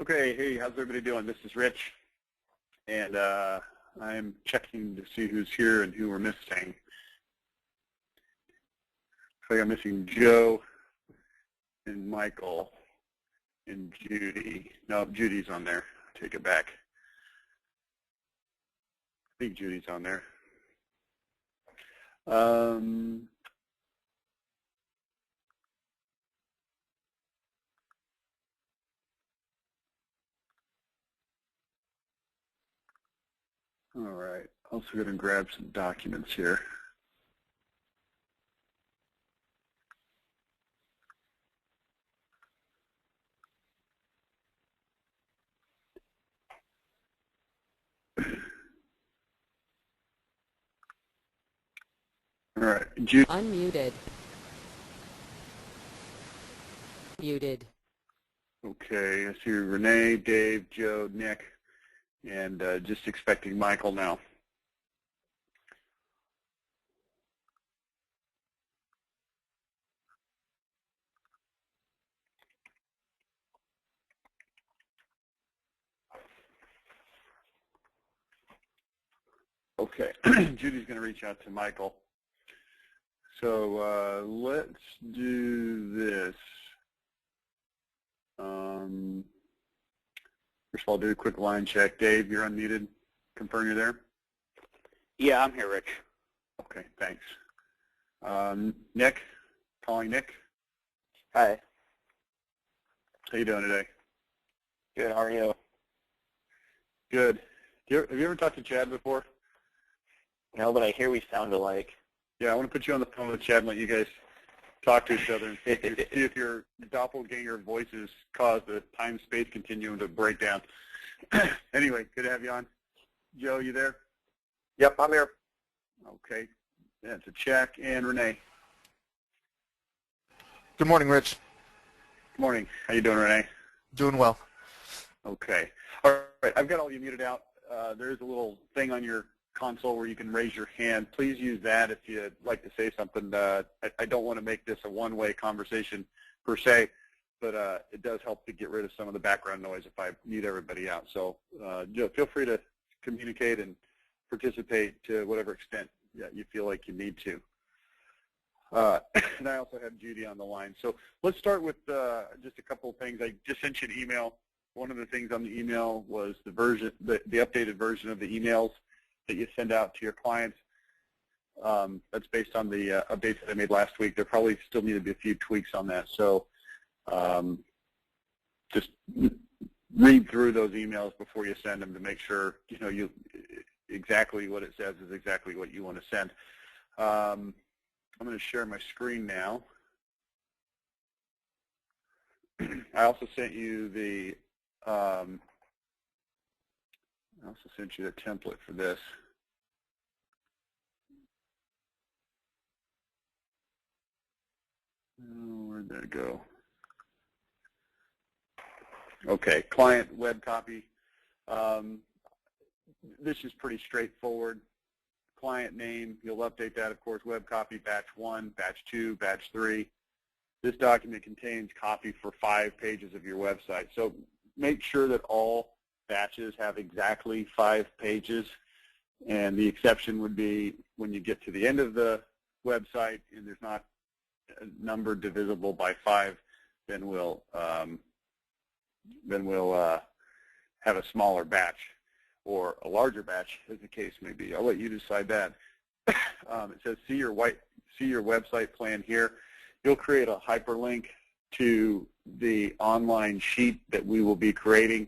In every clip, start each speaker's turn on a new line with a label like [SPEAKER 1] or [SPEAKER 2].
[SPEAKER 1] Okay, hey, how's everybody doing? This is Rich, and I'm checking to see who's here and who we're missing. Looks like I'm missing Joe and Michael and Judy. No, Judy's on there. Take it back. I think Judy's on there. All right, also going to grab some documents here. All right, Judy.
[SPEAKER 2] Unmuted. Muted.
[SPEAKER 1] Okay, I see Renee, Dave, Joe, Nick, and just expecting Michael now. Okay, Judy's going to reach out to Michael. So let's do this. First of all, do a quick line check. Dave, you're unmuted. Confirm you're there.
[SPEAKER 3] Yeah, I'm here, Rich.
[SPEAKER 1] Okay, thanks. Nick, calling Nick.
[SPEAKER 3] Hi.
[SPEAKER 1] How you doing today?
[SPEAKER 3] Good, how are you?
[SPEAKER 1] Good. Have you ever talked to Chad before?
[SPEAKER 3] No, but I hear we sound alike.
[SPEAKER 1] Yeah, I want to put you on the phone with Chad and let you guys talk to each other and see if your doppelganger voices cause the time-space continuum to break down. Anyway, good to have you on. Joe, you there?
[SPEAKER 3] Yep, I'm here.
[SPEAKER 1] Okay. That's a check. And Renee.
[SPEAKER 4] Good morning, Rich.
[SPEAKER 1] Good morning. How you doing, Renee?
[SPEAKER 4] Doing well.
[SPEAKER 1] Okay. All right. I've got all you muted out. There is a little thing on your console where you can raise your hand. Please use that if you'd like to say something. I don't want to make this a one-way conversation per se, but it does help to get rid of some of the background noise if I mute everybody out. So Joe, feel free to communicate and participate to whatever extent you feel like you need to. And I also have Judy on the line. So let's start with just a couple of things. I just sent you an email. One of the things on the email was the updated version of the emails that you send out to your clients. That's based on the updates that I made last week. There probably still need to be a few tweaks on that. So just read through those emails before you send them to make sure exactly what it says is exactly what you want to send. I'm going to share my screen now. I also sent you the template for this. Oh, where'd that go? Okay, client web copy. This is pretty straightforward. Client name, you'll update that, of course, web copy, batch 1, batch 2, batch 3. This document contains copy for 5 pages of your website. So make sure that all batches have exactly 5 pages, and the exception would be when you get to the end of the website and there's not a number divisible by 5, then we'll have a smaller batch or a larger batch, as the case may be. I'll let you decide that. It says see your website plan here. You'll create a hyperlink to the online sheet that we will be creating.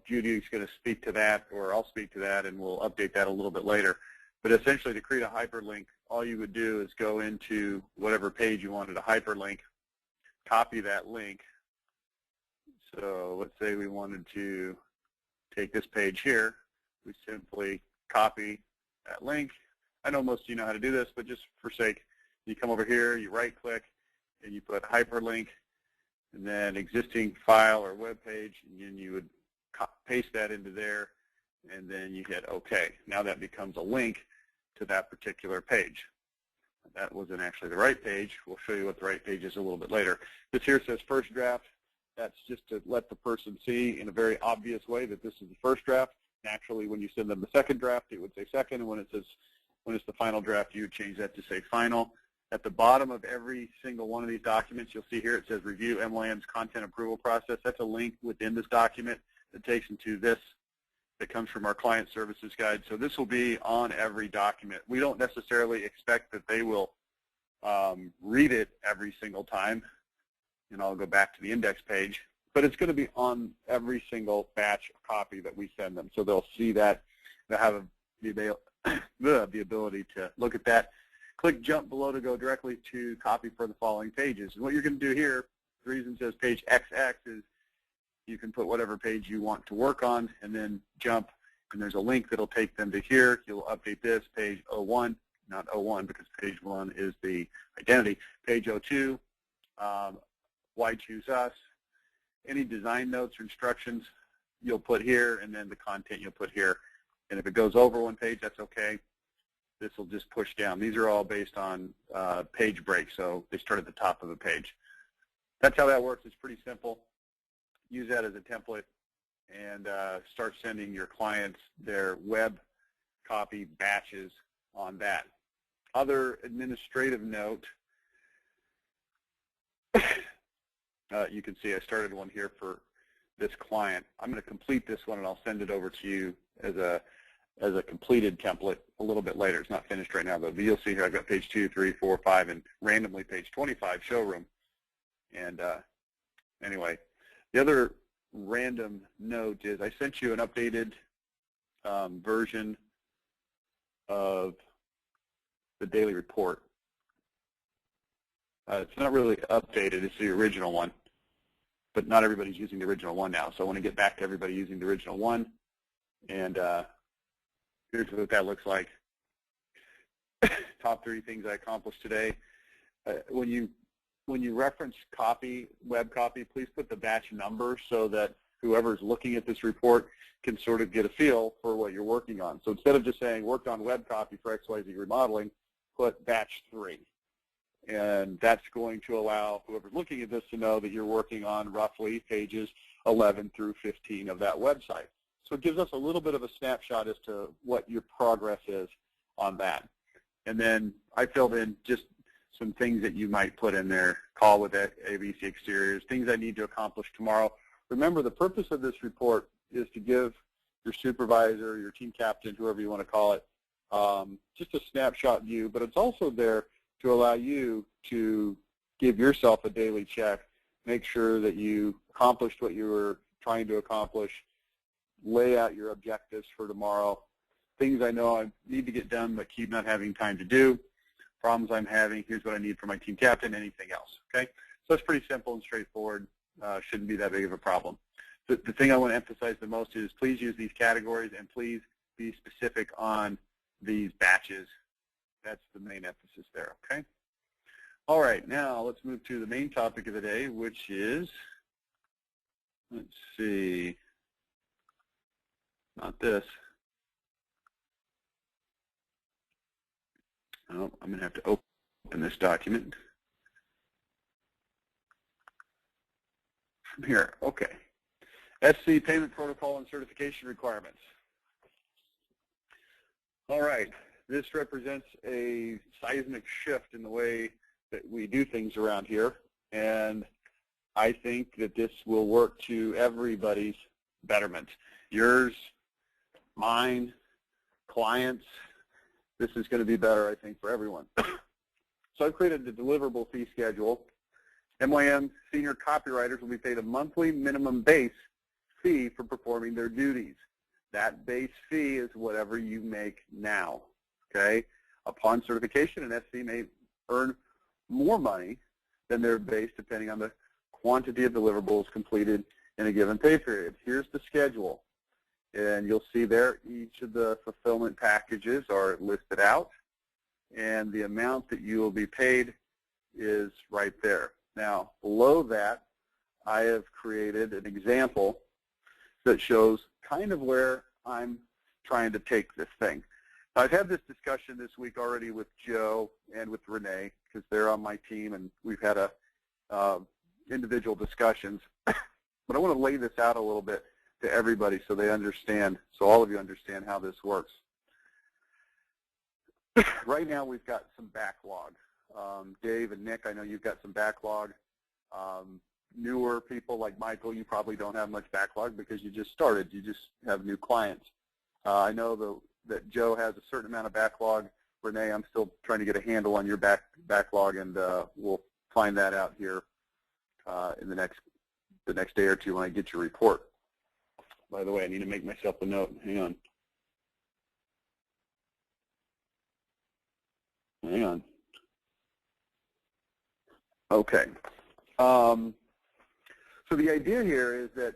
[SPEAKER 1] Judy is going to speak to that, or I'll speak to that, and we'll update that a little bit later. But essentially, to create a hyperlink, all you would do is go into whatever page you wanted to hyperlink, copy that link. So let's say we wanted to take this page here. We simply copy that link. I know most of you know how to do this, but just for sake, you come over here, you right-click, and you put hyperlink, and then existing file or web page, and then you would paste that into there, and then you hit OK. Now that becomes a link to that particular page. That wasn't actually the right page. We'll show you what the right page is a little bit later. This here says first draft. That's just to let the person see in a very obvious way that this is the first draft. Naturally, when you send them the second draft, it would say second, and when it's the final draft, you would change that to say final. At the bottom of every single one of these documents, you'll see here it says Review MLM's Content Approval Process. That's a link within this document that takes into this that comes from our Client Services Guide. So this will be on every document. We don't necessarily expect that they will read it every single time, and I'll go back to the index page, but it's going to be on every single batch copy that we send them. So they'll see that, they'll have the ability to look at that. Click jump below to go directly to copy for the following pages. And what you're going to do here, the reason it says page XX is you can put whatever page you want to work on and then jump, and there's a link that'll take them to here. You'll update this, page 01, not 01 because page 1 is the identity, page 02, why choose us, any design notes or instructions you'll put here, and then the content you'll put here. And if it goes over one page, that's okay. This will just push down. These are all based on page breaks, so they start at the top of the page. That's how that works. It's pretty simple. Use that as a template and start sending your clients their web copy batches on that. Other administrative note, you can see I started one here for this client. I'm going to complete this one and I'll send it over to you as a completed template a little bit later. It's not finished right now, but you'll see here I've got page 2, 3, 4, 5, and randomly page 25, showroom. And anyway, the other random note is I sent you an updated version of the daily report. It's not really updated. It's the original one, but not everybody's using the original one now. So I want to get back to everybody using the original one. And here's what that looks like. Top 30 things I accomplished today. When you reference copy, web copy, please put the batch number so that whoever's looking at this report can sort of get a feel for what you're working on. So instead of just saying worked on web copy for XYZ remodeling, put batch 3. And that's going to allow whoever's looking at this to know that you're working on roughly pages 11 through 15 of that website. So it gives us a little bit of a snapshot as to what your progress is on that. And then I filled in just some things that you might put in there, call with ABC Exteriors, things I need to accomplish tomorrow. Remember, the purpose of this report is to give your supervisor, your team captain, whoever you want to call it, just a snapshot view, but it's also there to allow you to give yourself a daily check, make sure that you accomplished what you were trying to accomplish, lay out your objectives for tomorrow, things I know I need to get done but keep not having time to do, problems I'm having, here's what I need for my team captain, anything else, okay? So it's pretty simple and straightforward, shouldn't be that big of a problem. The thing I want to emphasize the most is please use these categories and please be specific on these batches. That's the main emphasis there, okay? All right, now let's move to the main topic of the day, which is, let's see, not this. Oh, I'm going to have to open this document. From here, okay. SC Payment Protocol and Certification Requirements. All right, this represents a seismic shift in the way that we do things around here, and I think that this will work to everybody's betterment. Yours, mine, clients. This is going to be better, I think, for everyone. So I've created the deliverable fee schedule. MYM senior copywriters will be paid a monthly minimum base fee for performing their duties. That base fee is whatever you make now, okay? Upon certification, an SC may earn more money than their base depending on the quantity of deliverables completed in a given pay period. Here's the schedule. And you'll see there each of the fulfillment packages are listed out, and the amount that you will be paid is right there. Now, below that, I have created an example that shows kind of where I'm trying to take this thing. I've had this discussion this week already with Joe and with Renee because they're on my team, and we've had individual discussions. But I want to lay this out a little bit to everybody so they understand, so all of you understand how this works. Right now we've got some backlog. Dave and Nick, I know you've got some backlog. Newer people like Michael, you probably don't have much backlog because you just started. You just have new clients. I know that Joe has a certain amount of backlog. Renee, I'm still trying to get a handle on your backlog, and we'll find that out here in the next day or two when I get your report. By the way, I need to make myself a note. Hang on. Hang on. Okay. So the idea here is that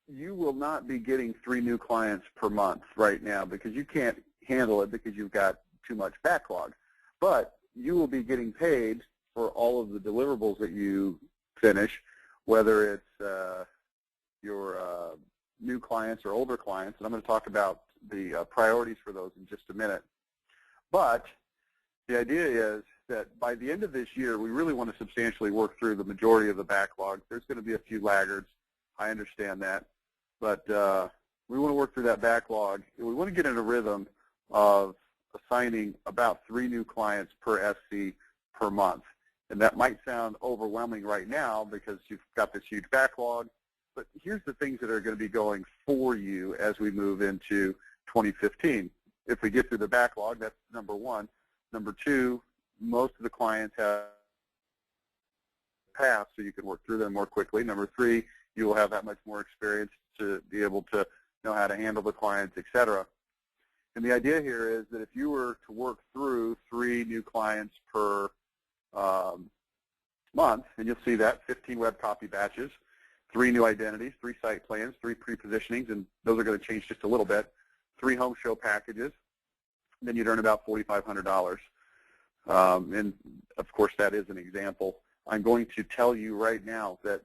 [SPEAKER 1] you will not be getting 3 new clients per month right now because you can't handle it because you've got too much backlog. But you will be getting paid for all of the deliverables that you finish, whether it's your new clients or older clients. And I'm going to talk about the priorities for those in just a minute. But the idea is that by the end of this year, we really want to substantially work through the majority of the backlog. There's going to be a few laggards. I understand that. But we want to work through that backlog. And we want to get in a rhythm of assigning about 3 new clients per SC per month. And that might sound overwhelming right now because you've got this huge backlog. But here's the things that are going to be going for you as we move into 2015. If we get through the backlog, that's number 1. Number 2, most of the clients have passed, so you can work through them more quickly. Number 3, you will have that much more experience to be able to know how to handle the clients, et cetera. And the idea here is that if you were to work through 3 new clients per month, and you'll see that, 15 web copy batches, 3 new identities, 3 site plans, 3 pre-positionings, and those are going to change just a little bit, 3 home show packages, then you'd earn about $4,500. And of course, that is an example. I'm going to tell you right now that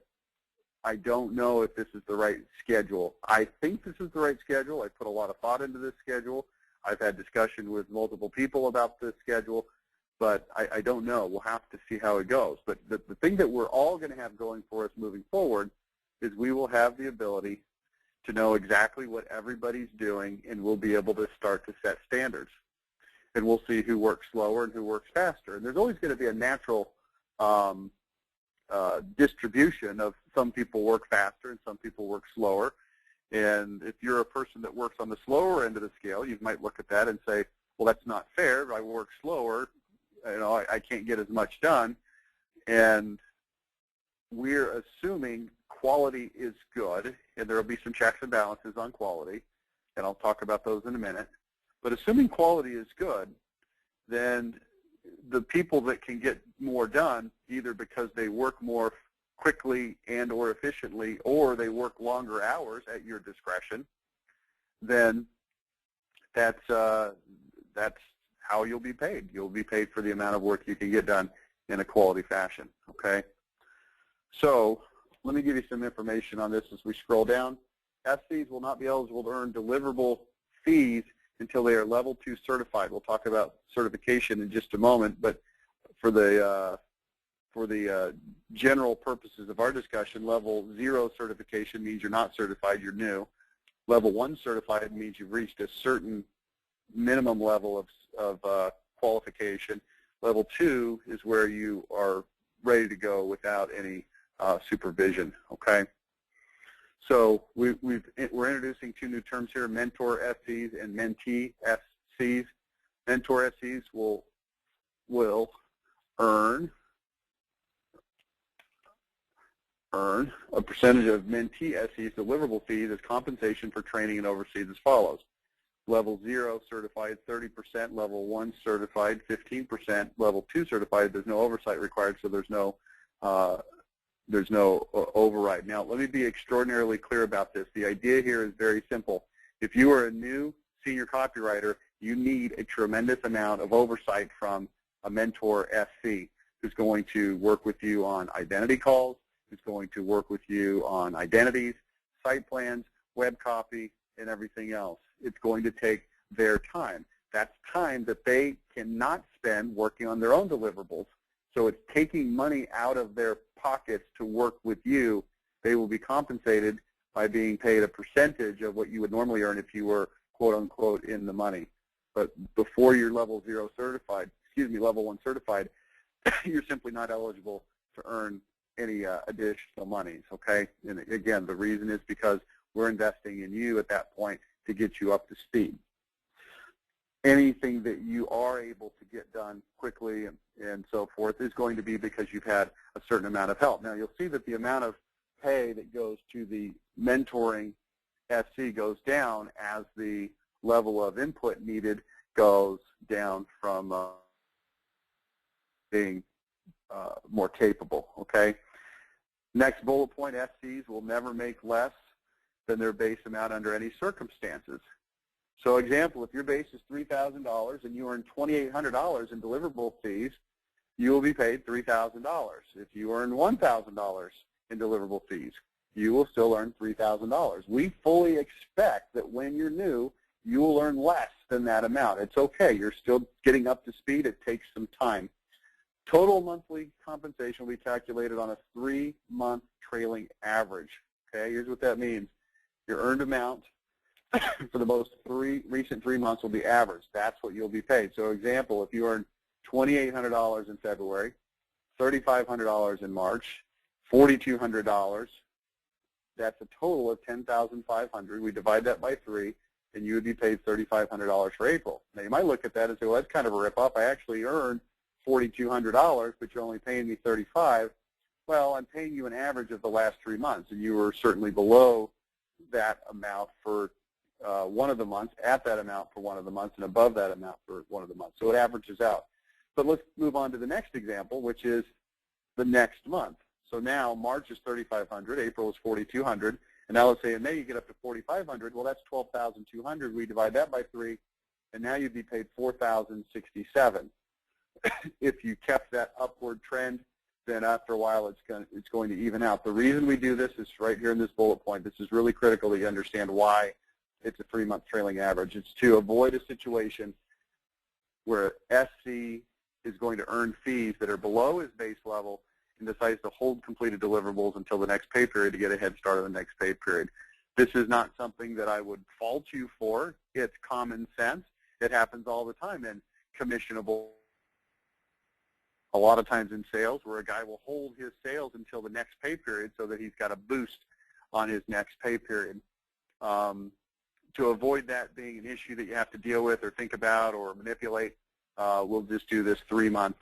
[SPEAKER 1] I don't know if this is the right schedule. I think this is the right schedule. I put a lot of thought into this schedule. I've had discussion with multiple people about this schedule, but I don't know. We'll have to see how it goes. But the thing that we're all going to have going for us moving forward is we will have the ability to know exactly what everybody's doing, and we'll be able to start to set standards. And we'll see who works slower and who works faster. And there's always going to be a natural distribution of some people work faster and some people work slower. And if you're a person that works on the slower end of the scale, you might look at that and say, well, that's not fair. I work slower. You know, I can't get as much done. And we're assuming quality is good, and there will be some checks and balances on quality, and I'll talk about those in a minute. But assuming quality is good, then the people that can get more done, either because they work more quickly and or efficiently, or they work longer hours at your discretion, then that's how you'll be paid. You'll be paid for the amount of work you can get done in a quality fashion, okay? So let me give you some information on this as we scroll down. SCs will not be eligible to earn deliverable fees until they are level 2 certified. We'll talk about certification in just a moment, but for the general purposes of our discussion, level 0 certification means you're not certified, you're new. Level 1 certified means you've reached a certain minimum level of qualification. Level 2 is where you are ready to go without any supervision, okay? So we're introducing 2 new terms here, mentor SCs and mentee SCs. Mentor SCs will earn a percentage of mentee SCs deliverable fees as compensation for training and overseas as follows. Level 0 certified 30%, level 1 certified 15%, level 2 certified there's no oversight required, so there's no override. Now, let me be extraordinarily clear about this. The idea here is very simple. If you are a new senior copywriter, you need a tremendous amount of oversight from a mentor SC who's going to work with you on identity calls, who's going to work with you on identities, site plans, web copy, and everything else. It's going to take their time. That's time that they cannot spend working on their own deliverables. So it's taking money out of their pockets to work with you they will be compensated by being paid a percentage of what you would normally earn if you were quote unquote in the money. But before you're level 1 certified, you're simply not eligible to earn any additional monies, okay? And again, the reason is because we're investing in you at that point to get you up to speed. Anything that you are able to get done quickly and so forth is going to be because you've had a certain amount of help. Now, you'll see that the amount of pay that goes to the mentoring SC goes down as the level of input needed goes down from being more capable, okay? Next bullet point, SCs will never make less than their base amount under any circumstances. So example, if your base is $3,000 and you earn $2,800 in deliverable fees, you will be paid $3,000. If you earn $1,000 in deliverable fees, you will still earn $3,000. We fully expect that when you're new, you will earn less than that amount. It's okay. You're still getting up to speed. It takes some time. Total monthly compensation will be calculated on a 3-month trailing average. Okay, here's what that means. Your earned amount for the most recent 3 months will be averaged. That's what you'll be paid. So example, if you earn $2,800 in February, $3,500 in March, $4,200, that's a total of $10,500. We divide that by 3, and you would be paid $3,500 for April. Now you might look at that and say, well, that's kind of a rip-off. I actually earned $4,200, but you're only paying me $3,500. Well, I'm paying you an average of the last 3 months, and you were certainly below that amount for one of the months, at that amount for one of the months, and above that amount for one of the months. So it averages out. But let's move on to the next example, which is the next month. So now March is $3,500, April is $4,200, and now let's say in May you get up to $4,500. Well, that's $12,200. We divide that by 3, and now you'd be paid $4,067. If you kept that upward trend, then after a while it's going to even out. The reason we do this is right here in this bullet point. This is really critical that you understand why it's a 3-month trailing average. It's to avoid a situation where SC is going to earn fees that are below his base level and decides to hold completed deliverables until the next pay period to get a head start on the next pay period. This is not something that I would fault you for. It's common sense. It happens all the time in commissionable. A lot of times in sales where a guy will hold his sales until the next pay period so that he's got a boost on his next pay period. To avoid that being an issue that you have to deal with or think about or manipulate, we'll just do this 3-month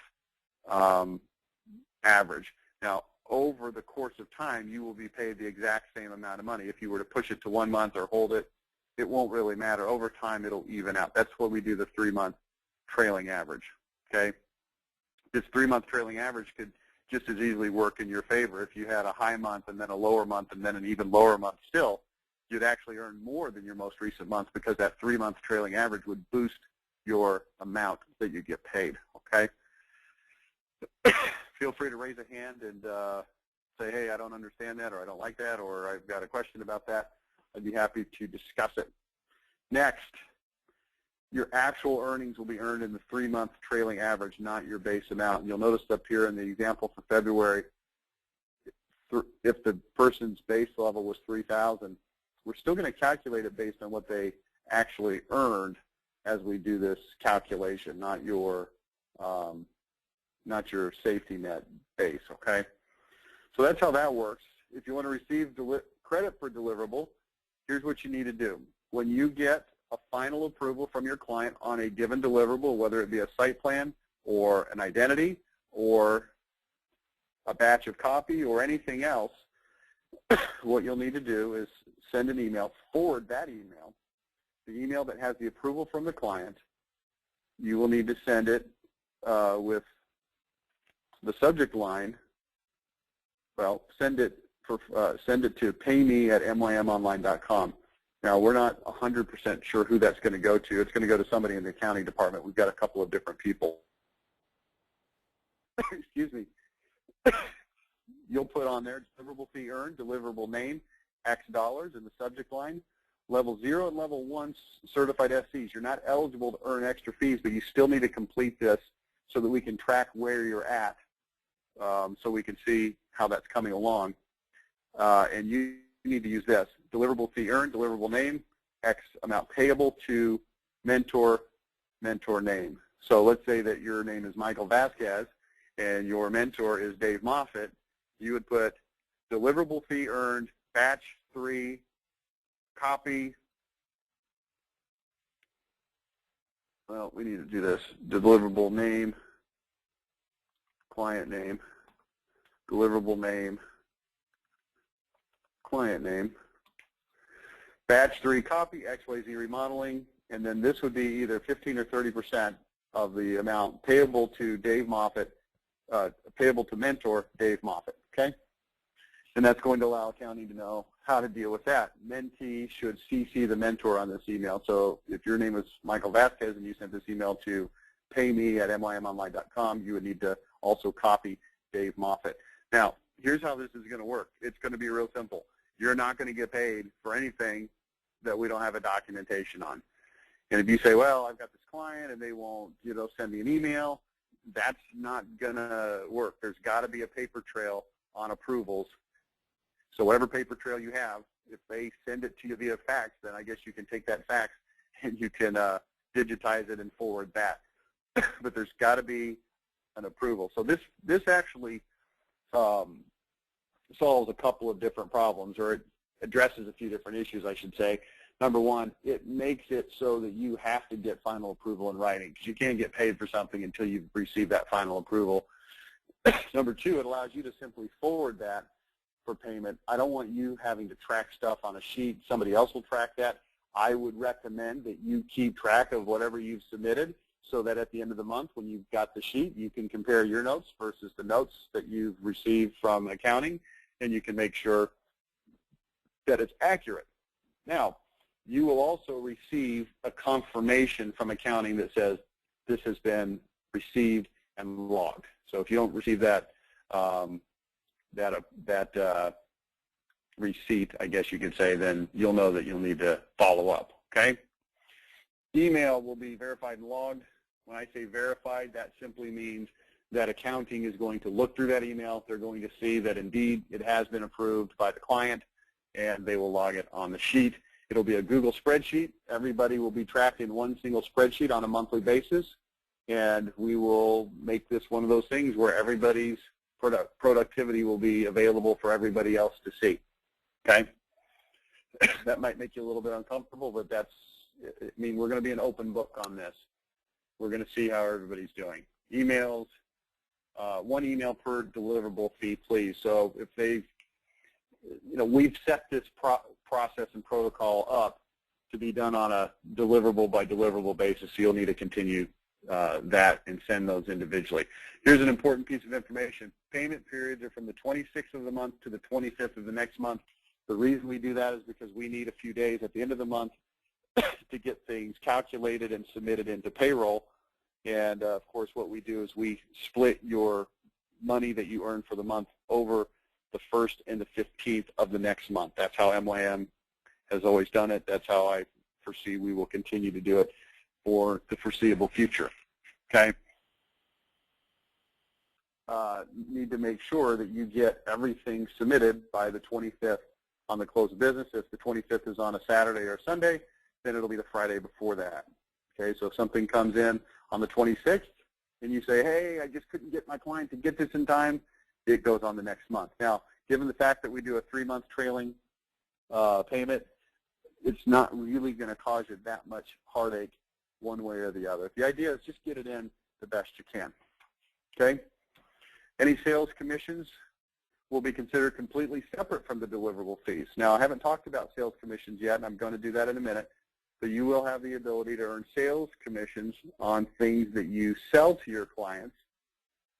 [SPEAKER 1] average. Now, over the course of time, you will be paid the exact same amount of money. If you were to push it to 1 month or hold it, it won't really matter. Over time, it'll even out. That's what we do the 3-month trailing average, okay? This 3-month trailing average could just as easily work in your favor. If you had a high month and then a lower month and then an even lower month still, you'd actually earn more than your most recent month because that 3-month trailing average would boost your amount that you get paid, okay? Feel free to raise a hand and say, hey, I don't understand that, or I don't like that, or I've got a question about that. I'd be happy to discuss it. Next, your actual earnings will be earned in the 3-month trailing average, not your base amount. And you'll notice up here in the example for February, if the person's base level was $3,000, we're still going to calculate it based on what they actually earned as we do this calculation, not your safety net base, okay? So that's how that works. If you want to receive credit for deliverable, here's what you need to do. When you get a final approval from your client on a given deliverable, whether it be a site plan or an identity or a batch of copy or anything else, what you'll need to do is send an email, forward that email, the email that has the approval from the client. You will need to send it with the subject line. Well, send it to payme@mymonline.com. Now, we're not 100% sure who that's going to go to. It's going to go to somebody in the accounting department. We've got a couple of different people. Excuse me. You'll put on there deliverable fee earned, deliverable name, X dollars in the subject line. Level 0 and Level 1 certified SCs, you're not eligible to earn extra fees, but you still need to complete this so that we can track where you're at, so we can see how that's coming along. and you need to use this: deliverable fee earned, deliverable name, X amount payable to mentor, mentor name. So let's say that your name is Michael Vasquez and your mentor is Dave Moffitt. You would put deliverable fee earned, batch 3, copy. Well, we need to do this. Deliverable name, client name, deliverable name, client name, batch 3, copy, XYZ remodeling, and then this would be either 15 or 30% of the amount payable to Dave Moffitt, payable to mentor Dave Moffitt, okay? And that's going to allow accounting to know how to deal with that. Mentee should CC the mentor on this email. So if your name is Michael Vasquez and you sent this email to payme@mymonline.com, you would need to also copy Dave Moffitt. Now, here's how this is going to work. It's going to be real simple. You're not going to get paid for anything that we don't have a documentation on. And if you say, well, I've got this client and they won't, send me an email, that's not going to work. There's got to be a paper trail on approvals. So whatever paper trail you have, if they send it to you via fax, then I guess you can take that fax and you can digitize it and forward that. But there's got to be an approval. So this actually solves a couple of different problems, or it addresses a few different issues, I should say. Number one, it makes it so that you have to get final approval in writing, because you can't get paid for something until you've received that final approval. Number two, it allows you to simply forward that for payment. I don't want you having to track stuff on a sheet. Somebody else will track that. I would recommend that you keep track of whatever you've submitted, so that at the end of the month, when you've got the sheet, you can compare your notes versus the notes that you've received from accounting, and you can make sure that it's accurate. Now, you will also receive a confirmation from accounting that says this has been received and logged. So if you don't receive that receipt, I guess you could say, then you'll know that you'll need to follow up, okay? Email will be verified and logged. When I say verified, that simply means that accounting is going to look through that email. They're going to see that indeed it has been approved by the client, and they will log it on the sheet. It'll be a Google spreadsheet. Everybody will be tracked in one single spreadsheet on a monthly basis, and we will make this one of those things where everybody's productivity will be available for everybody else to see, okay? That might make you a little bit uncomfortable, but we're going to be an open book on this. We're going to see how everybody's doing. Emails, one email per deliverable fee, please. So if we've set this process and protocol up to be done on a deliverable by deliverable basis, so you'll need to continue that and send those individually. Here's an important piece of information. Payment periods are from the 26th of the month to the 25th of the next month. The reason we do that is because we need a few days at the end of the month to get things calculated and submitted into payroll. And of course, what we do is we split your money that you earn for the month over the 1st and the 15th of the next month. That's how MYM has always done it. That's how I foresee we will continue to do it for the foreseeable future, okay? Need to make sure that you get everything submitted by the 25th on the close of business. If the 25th is on a Saturday or Sunday, then it'll be the Friday before that, okay? So if something comes in on the 26th and you say, hey, I just couldn't get my client to get this in time, it goes on the next month. Now, given the fact that we do a 3-month trailing payment, it's not really going to cause you that much heartache one way or the other. The idea is just get it in the best you can, okay? Any sales commissions will be considered completely separate from the deliverable fees. Now, I haven't talked about sales commissions yet, and I'm going to do that in a minute, but you will have the ability to earn sales commissions on things that you sell to your clients,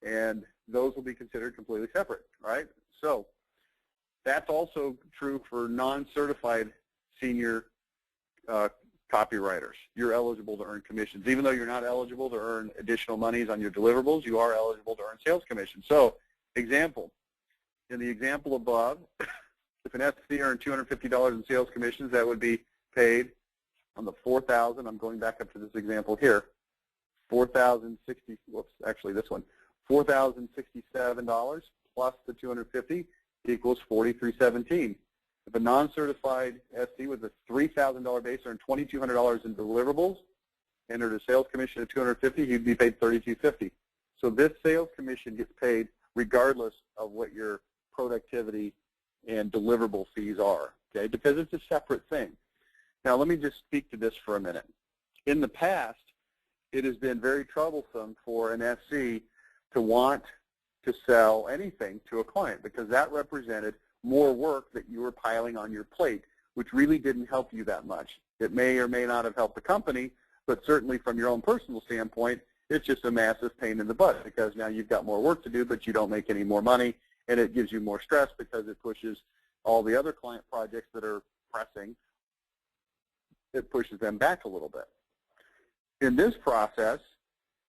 [SPEAKER 1] and those will be considered completely separate, right? So that's also true for non-certified senior copywriters. You're eligible to earn commissions. Even though you're not eligible to earn additional monies on your deliverables, you are eligible to earn sales commissions. So, example, in the example above, if an SC earned $250 in sales commissions, that would be paid on the $4,000. I'm going back up to this example here. $4,067 plus the $250 equals 4317. If a non-certified SC with a $3,000 base earned $2,200 in deliverables, entered a sales commission of $250, he'd be paid $32.50. So this sales commission gets paid regardless of what your productivity and deliverable fees are, okay, because it's a separate thing. Now, let me just speak to this for a minute. In the past, it has been very troublesome for an SC to want to sell anything to a client because that represented more work that you were piling on your plate, which really didn't help you that much. It may or may not have helped the company, but certainly from your own personal standpoint, it's just a massive pain in the butt because now you've got more work to do, but you don't make any more money, and it gives you more stress because it pushes all the other client projects that are pressing, it pushes them back a little bit. In this process,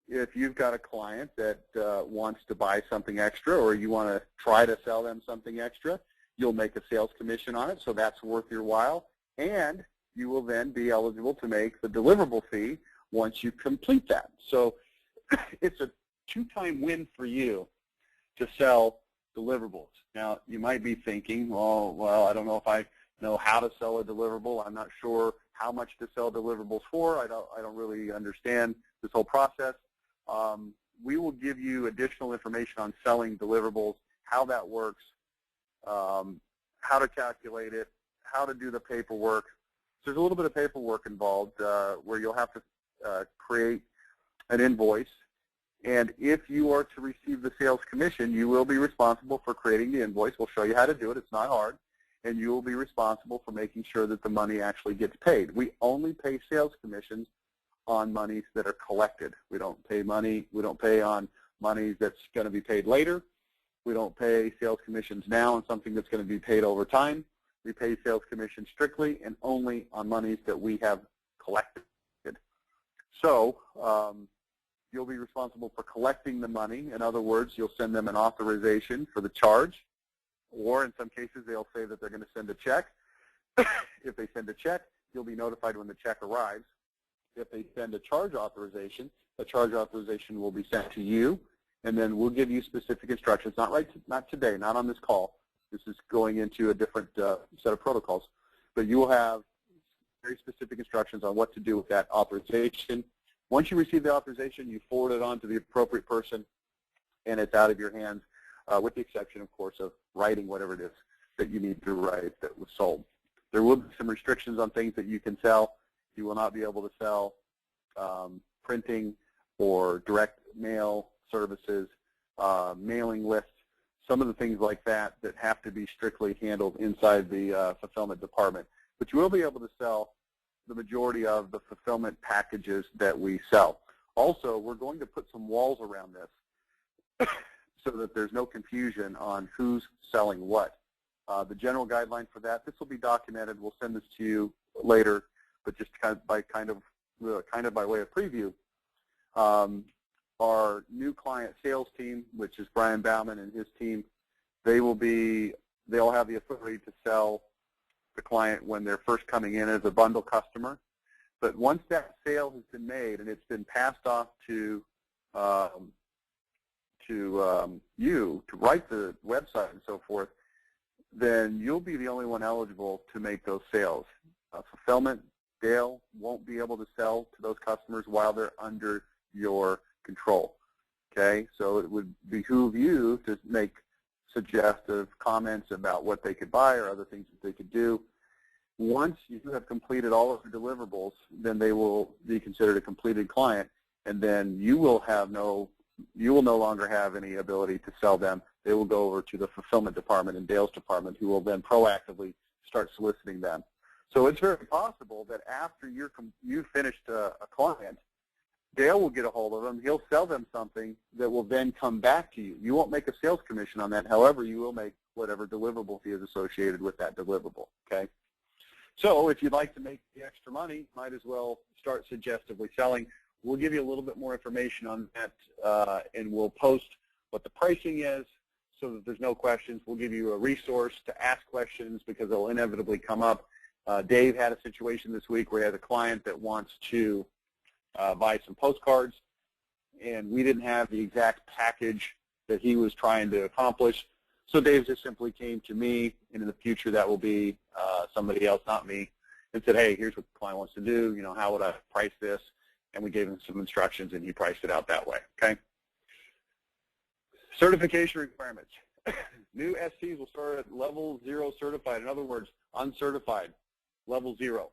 [SPEAKER 1] if you've got a client that wants to buy something extra or you want to try to sell them something extra, you'll make a sales commission on it, so that's worth your while, and you will then be eligible to make the deliverable fee once you complete that. So it's a two-time win for you to sell deliverables. Now, you might be thinking, well, I don't know if I know how to sell a deliverable. I'm not sure how much to sell deliverables for. I don't really understand this whole process. We will give you additional information on selling deliverables, how that works, how to calculate it, how to do the paperwork. So there's a little bit of paperwork involved where you'll have to create an invoice. And if you are to receive the sales commission, you will be responsible for creating the invoice. We'll show you how to do it. It's not hard. And you will be responsible for making sure that the money actually gets paid. We only pay sales commissions on monies that are collected. We don't pay on money that's going to be paid later. We don't pay sales commissions now on something that's going to be paid over time. We pay sales commissions strictly and only on monies that we have collected. So you'll be responsible for collecting the money. In other words, you'll send them an authorization for the charge, or in some cases they'll say that they're going to send a check. If they send a check, you'll be notified when the check arrives. If they send a charge authorization will be sent to you, and then we'll give you specific instructions. Not today, not on this call. This is going into a different set of protocols. But you will have very specific instructions on what to do with that authorization. Once you receive the authorization, you forward it on to the appropriate person, and it's out of your hands, with the exception, of course, of writing whatever it is that you need to write that was sold. There will be some restrictions on things that you can sell. You will not be able to sell printing or direct mail services, mailing lists, some of the things like that that have to be strictly handled inside the fulfillment department. But you will be able to sell the majority of the fulfillment packages that we sell. Also, we're going to put some walls around this so that there's no confusion on who's selling what. The general guideline for that, this will be documented. We'll send this to you later, but just by way of preview, our new client sales team, which is Brian Bauman and his team, they'll have the authority to sell the client when they're first coming in as a bundle customer. But once that sale has been made and it's been passed off to you to write the website and so forth, then you'll be the only one eligible to make those sales. Fulfillment, Dale won't be able to sell to those customers while they're under your control. Okay, so it would behoove you to make suggestive comments about what they could buy or other things that they could do. Once you have completed all of your deliverables, then they will be considered a completed client, and then you will no longer have any ability to sell them. They will go over to the fulfillment department and Dale's department, who will then proactively start soliciting them. So it's very possible that after you've finished a client, Dale will get a hold of them. He'll sell them something that will then come back to you. You won't make a sales commission on that. However, you will make whatever deliverable fee is associated with that deliverable. Okay. So if you'd like to make the extra money, might as well start suggestively selling. We'll give you a little bit more information on that, and we'll post what the pricing is so that there's no questions. We'll give you a resource to ask questions because they'll inevitably come up. Dave had a situation this week where he has a client that wants to buy some postcards, and we didn't have the exact package that he was trying to accomplish. So Dave just simply came to me, and in the future that will be somebody else, not me, and said, hey, here's what the client wants to do. You know, how would I price this? And we gave him some instructions, and he priced it out that way. Okay. Certification requirements. New SCs will start at level 0 certified. In other words, uncertified, level 0.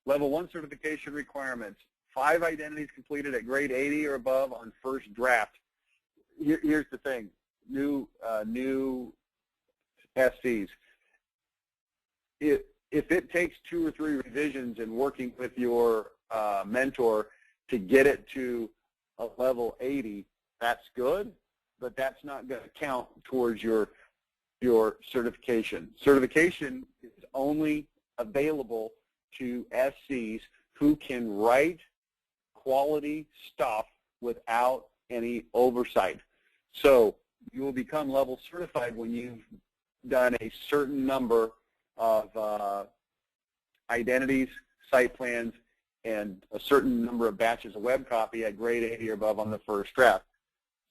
[SPEAKER 1] Level 1 certification requirements. 5 identities completed at grade 80 or above on first draft. Here's the thing. New SCs. If it takes 2 or 3 revisions and working with your mentor to get it to a level 80, that's good, but that's not going to count towards your certification. Certification is only available to SCs who can write quality stuff without any oversight. So you will become level certified when you've done a certain number of identities, site plans, and a certain number of batches of web copy at grade 80 or above on the first draft.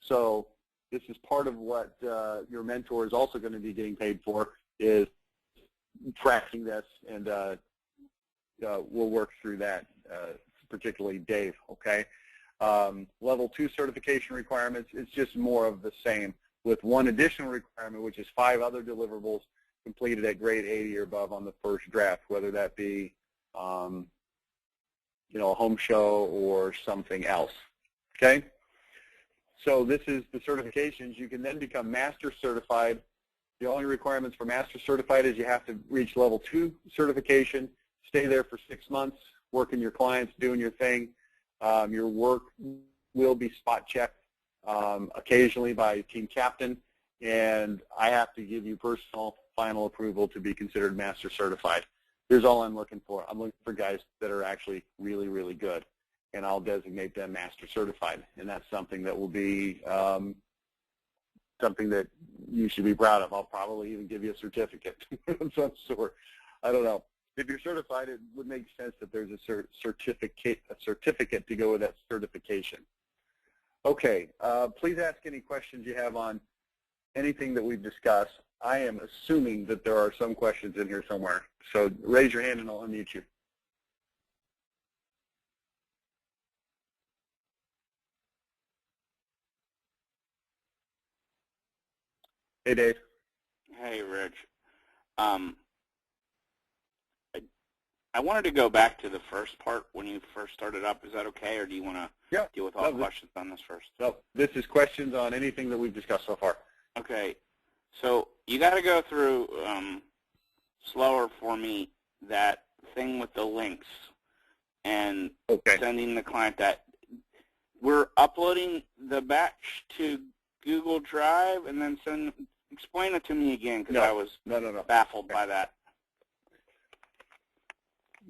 [SPEAKER 1] So this is part of what your mentor is also going to be getting paid for, is tracking this, and we'll work through that, particularly Dave, okay? Level 2 certification requirements is just more of the same, with one additional requirement, which is 5 other deliverables completed at grade 80 or above on the first draft, whether that be a home show or something else, okay? So this is the certifications. You can then become master certified. The only requirements for master certified is you have to reach level 2 certification, stay there for 6 months, working your clients, doing your thing. Your work will be spot checked occasionally by a team captain, and I have to give you personal final approval to be considered master certified. Here's all I'm looking for. I'm looking for guys that are actually really, really good, and I'll designate them master certified, and that's something that will be something that you should be proud of. I'll probably even give you a certificate of some sort. I don't know. If you're certified, it would make sense that there's a certificate to go with that certification. Okay, please ask any questions you have on anything that we've discussed. I am assuming that there are some questions in here somewhere. So raise your hand and I'll unmute you. Hey, Dave.
[SPEAKER 4] Hey, Rich. I wanted to go back to the first part when you first started up. Is that okay, or do you want to deal with all the questions on this first?
[SPEAKER 1] No, this is questions on anything that we've discussed so far.
[SPEAKER 4] Okay. So you got to go through slower for me that thing with the links and sending the client that. We're uploading the batch to Google Drive and then explain it to me again, because I was baffled by that.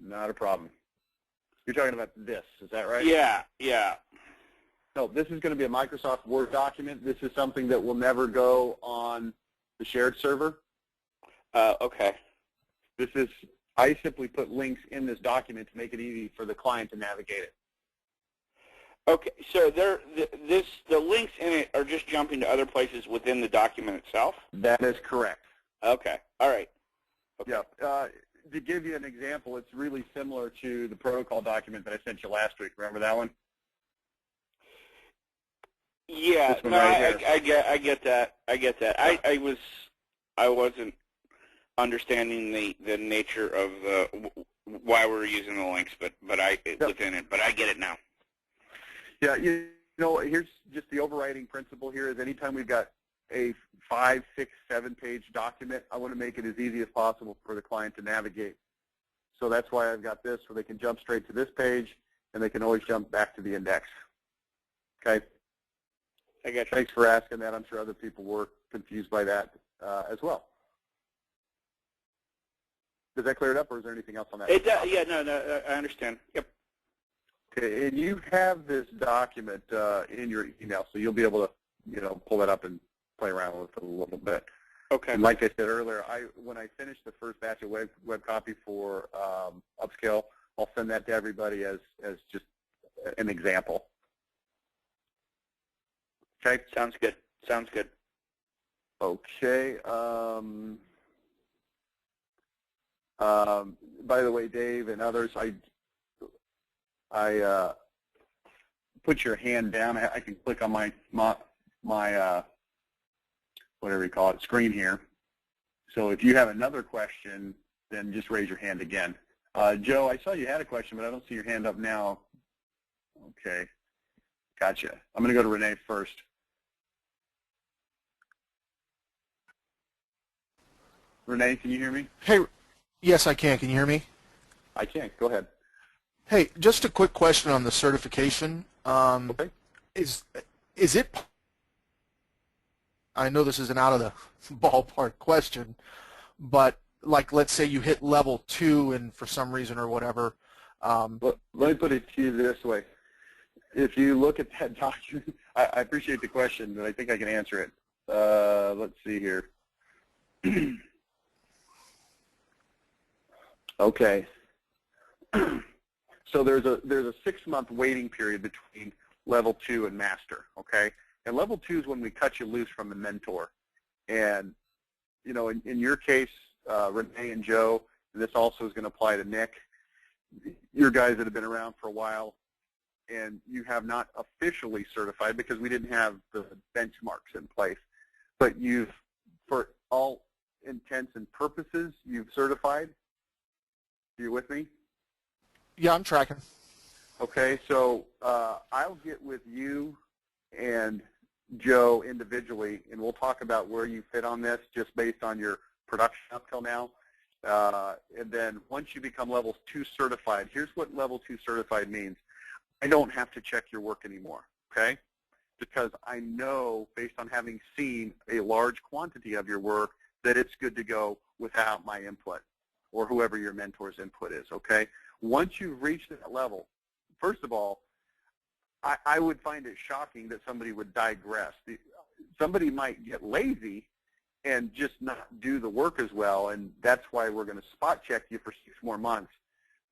[SPEAKER 1] Not a problem. You're talking about this, is that right?
[SPEAKER 4] Yeah, yeah.
[SPEAKER 1] No, this is going to be a Microsoft Word document. This is something that will never go on the shared server.
[SPEAKER 4] Okay.
[SPEAKER 1] I simply put links in this document to make it easy for the client to navigate it.
[SPEAKER 4] Okay, so the links in it are just jumping to other places within the document itself?
[SPEAKER 1] That is correct.
[SPEAKER 4] Okay, all right. Okay.
[SPEAKER 1] Yeah. To give you an example, it's really similar to the protocol document that I sent you last week. Remember that one?
[SPEAKER 4] Yeah, no, right I get that. I get that. Yeah. I wasn't understanding the nature of why we're using the links, but within it. But I get it now.
[SPEAKER 1] Yeah, you know, here's just the overriding principle here is anytime we've got a 5, 6, 7-page document, I want to make it as easy as possible for the client to navigate. So that's why I've got this, where they can jump straight to this page, and they can always jump back to the index. Okay?
[SPEAKER 4] I got you.
[SPEAKER 1] Thanks for asking that. I'm sure other people were confused by that as well. Does that clear it up, or is there anything else on that?
[SPEAKER 4] It does. Yeah, no, I understand. Yep.
[SPEAKER 1] Okay, and you have this document in your email, so you'll be able to, pull that up and play around with it a little bit.
[SPEAKER 4] Okay.
[SPEAKER 1] And like I said earlier, when I finish the first batch of web copy for Upscale, I'll send that to everybody as just an example. Okay.
[SPEAKER 4] Sounds good. Sounds good.
[SPEAKER 1] Okay. By the way, Dave and others, I put your hand down. I can click on my whatever you call it, screen here. So if you have another question, then just raise your hand again. Joe, I saw you had a question, but I don't see your hand up now. Okay, gotcha. I'm going to go to Renee first. Renee, can you hear me?
[SPEAKER 5] Hey, yes, I can. Can you hear me?
[SPEAKER 1] I can. Go ahead.
[SPEAKER 5] Hey, just a quick question on the certification.
[SPEAKER 1] Okay.
[SPEAKER 5] Is it? I know this is an out of the ballpark question, but like, let's say you hit level 2 and for some reason or whatever.
[SPEAKER 1] Let me put it to you this way. If you look at that document, I appreciate the question, but I think I can answer it. Let's see here. Okay. So there's a 6-month waiting period between level 2 and master. Okay, and level 2 is when we cut you loose from the mentor. And you know, in your case, Renee and Joe, and this also is going to apply to Nick. You're guys that have been around for a while, and you have not officially certified because we didn't have the benchmarks in place. But you've, for all intents and purposes, you've certified. Are you with me?
[SPEAKER 5] Yeah, I'm tracking.
[SPEAKER 1] Okay, so I'll get with you and Joe individually, and we'll talk about where you fit on this just based on your production up till now. And then once you become level 2 certified, here's what level 2 certified means. I don't have to check your work anymore, okay? Because I know, based on having seen a large quantity of your work, that it's good to go without my input or whoever your mentor's input is, okay? Once you've reached that level, first of all, I would find it shocking that somebody would digress. Somebody might get lazy and just not do the work as well, and that's why we're going to spot check you for 6 more months.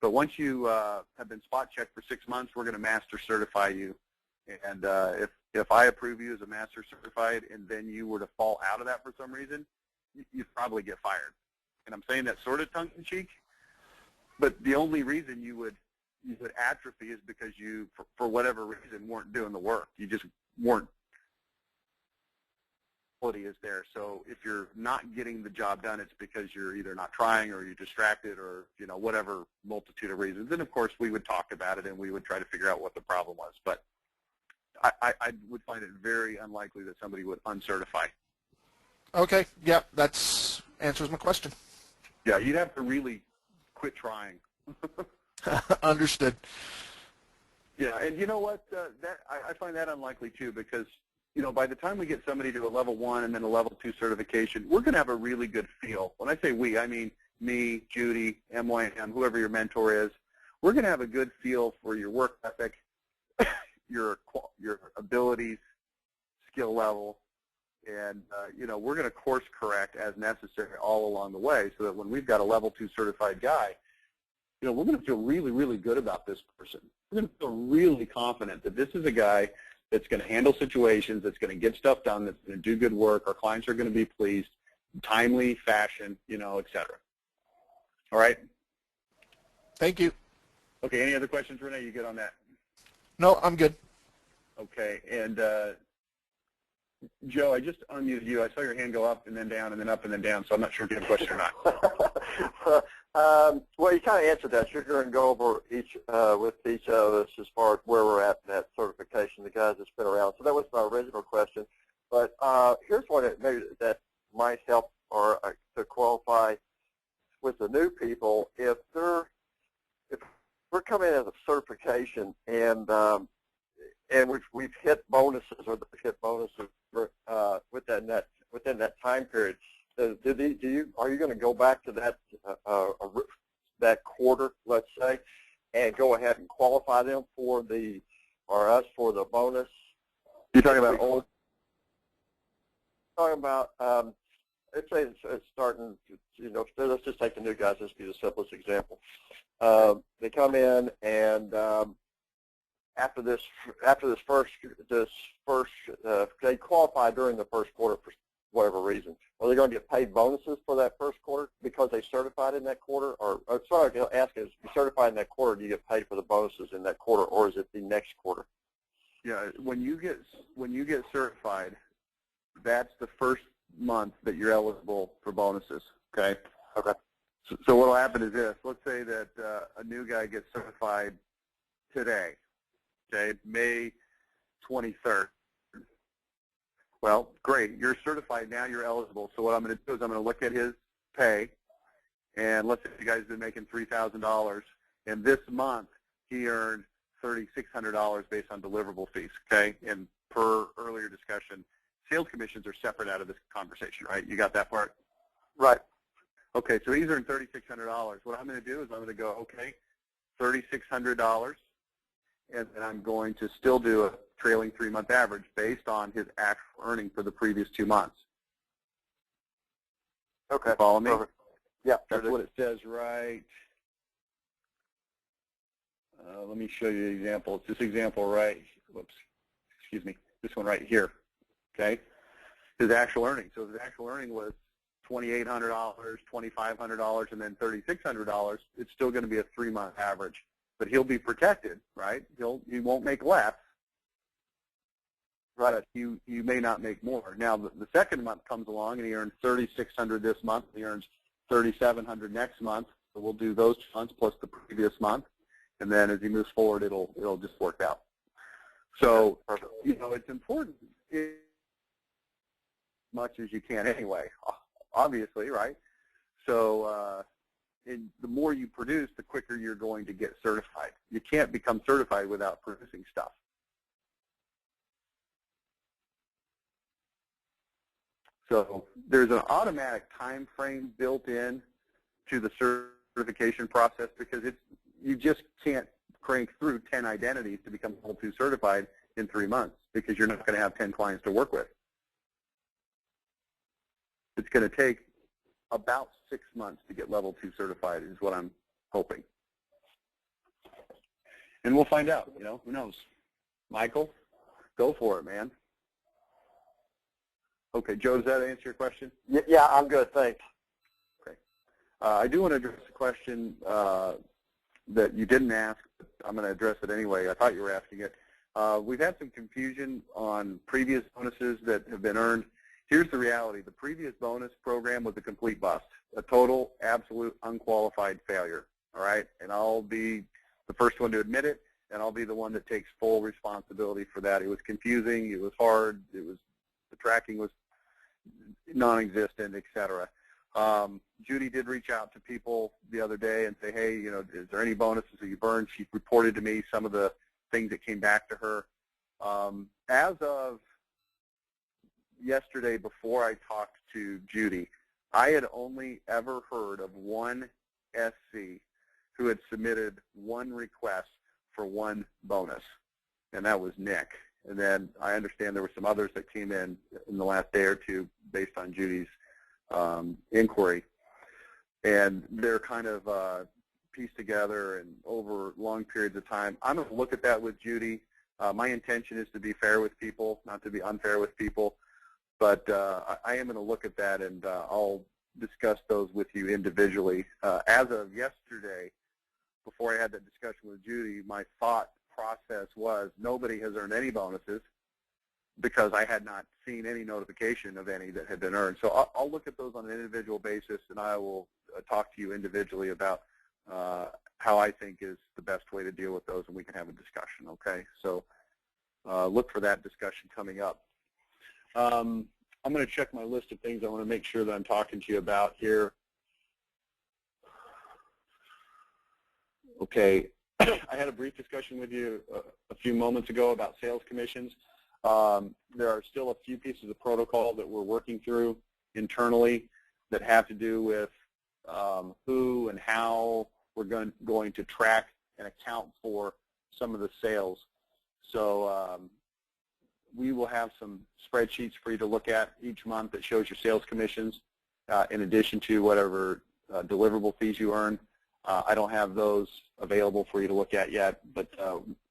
[SPEAKER 1] But once you have been spot checked for 6 months, we're going to master certify you. And if I approve you as a master certified and then you were to fall out of that for some reason, you'd probably get fired. And I'm saying that sort of tongue-in-cheek, but the only reason you would atrophy is because you, for whatever reason, weren't doing the work. You just weren't. Quality is there. So if you're not getting the job done, it's because you're either not trying or you're distracted or, you know, whatever multitude of reasons. And of course, we would talk about it and we would try to figure out what the problem was. But I would find it very unlikely that somebody would uncertify.
[SPEAKER 5] Okay, yeah, that's answers my question.
[SPEAKER 1] Yeah, you'd have to really quit trying.
[SPEAKER 5] Understood.
[SPEAKER 1] Yeah, and you know what? I find that unlikely too, because you know, by the time we get somebody to a level 1 and then a level 2 certification, we're going to have a really good feel. When I say we, I mean me, Judy, MYM, whoever your mentor is. We're going to have a good feel for your work ethic, your abilities, skill level, and you know, we're going to course correct as necessary all along the way, so that when we've got a level 2 certified guy, you know, we're going to feel really, really good about this person. We're going to feel really confident that this is a guy that's going to handle situations, that's going to get stuff done, that's going to do good work. Our clients are going to be pleased, timely fashion, you know, et cetera. All right?
[SPEAKER 5] Thank you.
[SPEAKER 1] Okay, any other questions, Renee? You good on that?
[SPEAKER 5] No, I'm good.
[SPEAKER 1] Okay, and Joe, I just unmuted you. I saw your hand go up and then down and then up and then down, so I'm not sure if you have a question or not.
[SPEAKER 3] Well, you kind of answered that. You're going to go over each with each of us as far as where we're at in that certification, the guys that's been around. So that was my original question. But here's one that maybe that might help or to qualify with the new people. If we're coming in as a certification and we've hit bonuses or they've hit bonuses within that time period. Are you going to go back to that quarter, let's say, and go ahead and qualify them for us for the bonus?
[SPEAKER 1] You're talking about old?
[SPEAKER 3] Talking about, let's say it's starting. You know, let's just take the new guys. This would be the simplest example. They come in and after this first, they qualify during the first quarter whatever reason. Are they going to get paid bonuses for that first quarter because they certified in that quarter? Or sorry, I ask is, you certified in that quarter, do you get paid for the bonuses in that quarter, or is it the next quarter?
[SPEAKER 1] Yeah, when you get certified, that's the first month that you're eligible for bonuses. Okay.
[SPEAKER 3] Okay.
[SPEAKER 1] So what will happen is this. Let's say that a new guy gets certified today, okay, May 23rd. Well, great. You're certified now. You're eligible. So what I'm going to do is I'm going to look at his pay, and let's say the guy's been making $3,000, and this month he earned $3,600 based on deliverable fees, okay? And per earlier discussion, sales commissions are separate out of this conversation, right? You got that part?
[SPEAKER 3] Right.
[SPEAKER 1] Okay, so he's earned $3,600. What I'm going to do is I'm going to go, okay, $3,600, and then I'm going to still do a trailing 3-month average based on his actual earning for the previous 2 months.
[SPEAKER 3] Okay.
[SPEAKER 1] Follow me?
[SPEAKER 3] Perfect. Yeah.
[SPEAKER 1] That's what it says right. Let me show you the example. It's this example right, whoops, excuse me, this one right here, okay? His actual earning. So his actual earning was $2,800, $2,500, and then $3,600. It's still going to be a 3-month average, but he'll be protected, right? He won't make less, right? But you may not make more. Now the second month comes along and he earns $3,600 this month. He earns $3,700 next month. So we'll do those 2 months plus the previous month, and then as he moves forward, it'll just work out. So you know, it's important as much as you can anyway. Obviously, right? So the more you produce, the quicker you're going to get certified. You can't become certified without producing stuff. So there's an automatic time frame built in to the certification process because you just can't crank through 10 identities to become level 2 certified in 3 months because you're not going to have 10 clients to work with. It's going to take about 6 months to get level 2 certified is what I'm hoping. And we'll find out, you know, who knows. Michael, go for it, man. Okay, Joe, does that answer your question?
[SPEAKER 3] Yeah, I'm good, thanks.
[SPEAKER 1] Okay. I do want to address a question that you didn't ask, but I'm going to address it anyway. I thought you were asking it. We've had some confusion on previous bonuses that have been earned. Here's the reality. The previous bonus program was a complete bust, a total, absolute, unqualified failure, all right? And I'll be the first one to admit it, and I'll be the one that takes full responsibility for that. It was confusing. It was hard. The tracking was non-existent, et cetera. Judy did reach out to people the other day and say, hey, you know, is there any bonuses that you've earned? She reported to me some of the things that came back to her. As of yesterday, before I talked to Judy, I had only ever heard of one SC who had submitted one request for one bonus, and that was Nick. And then I understand there were some others that came in the last day or two based on Judy's inquiry. And they're kind of pieced together and over long periods of time. I'm going to look at that with Judy. My intention is to be fair with people, not to be unfair with people. But I am going to look at that, and I'll discuss those with you individually. As of yesterday, before I had that discussion with Judy, my thought process was nobody has earned any bonuses because I had not seen any notification of any that had been earned. So I'll look at those on an individual basis, and I will talk to you individually about how I think is the best way to deal with those, and we can have a discussion, okay? So look for that discussion coming up. I'm going to check my list of things I want to make sure that I'm talking to you about here. Okay. I had a brief discussion with you a few moments ago about sales commissions. There are still a few pieces of protocol that we're working through internally that have to do with who and how we're going to track and account for some of the sales. So we will have some spreadsheets for you to look at each month that shows your sales commissions in addition to whatever deliverable fees you earn. I don't have those available for you to look at yet, but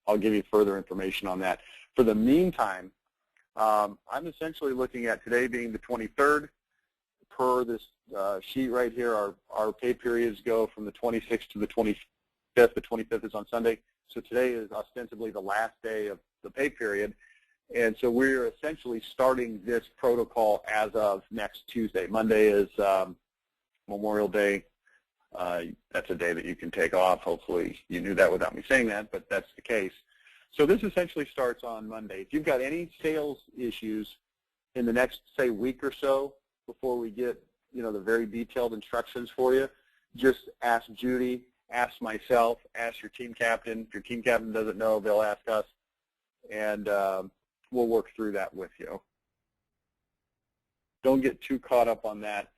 [SPEAKER 1] I'll give you further information on that. For the meantime, I'm essentially looking at today being the 23rd. Per this sheet right here, our pay periods go from the 26th to the 25th. The 25th is on Sunday. So today is ostensibly the last day of the pay period. And so we're essentially starting this protocol as of next Tuesday. Monday is Memorial Day. That's a day that you can take off. Hopefully you knew that without me saying that, but that's the case. So this essentially starts on Monday. If you've got any sales issues in the next, say, week or so before we get, the very detailed instructions for you, just ask Judy, ask myself, ask your team captain. If your team captain doesn't know, they'll ask us, and we'll work through that with you. Don't get too caught up on that.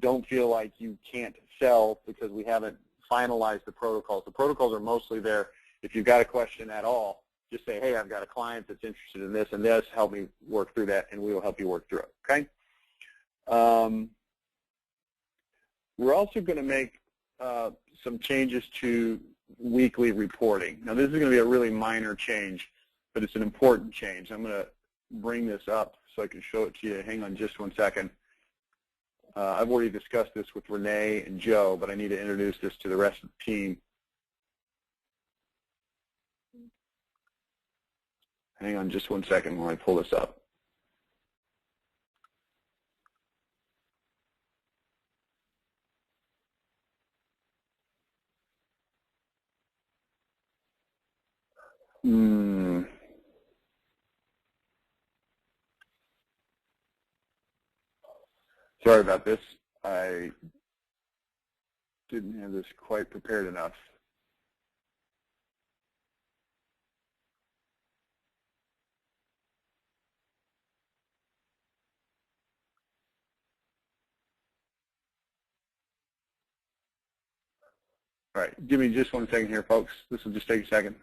[SPEAKER 1] Don't feel like you can't sell because we haven't finalized the protocols. The protocols are mostly there. If you've got a question at all, just say, hey, I've got a client that's interested in this and this. Help me work through that, and we will help you work through it, okay? We're also going to make some changes to weekly reporting. Now, this is going to be a really minor change, but it's an important change. I'm going to bring this up so I can show it to you. Hang on just one second. I've already discussed this with Renee and Joe, but I need to introduce this to the rest of the team. Hang on just one second while I pull this up. Sorry about this. I didn't have this quite prepared enough. All right, give me just one second here, folks. This will just take a second.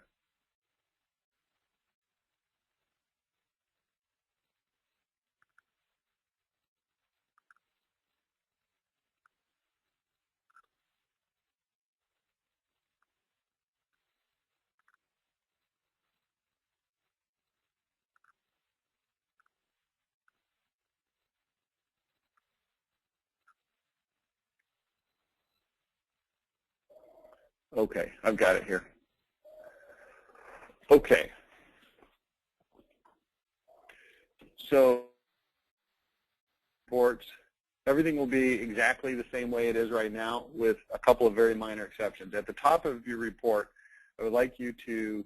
[SPEAKER 1] Okay, I've got it here. Okay. So, reports, everything will be exactly the same way it is right now with a couple of very minor exceptions. At the top of your report, I would like you to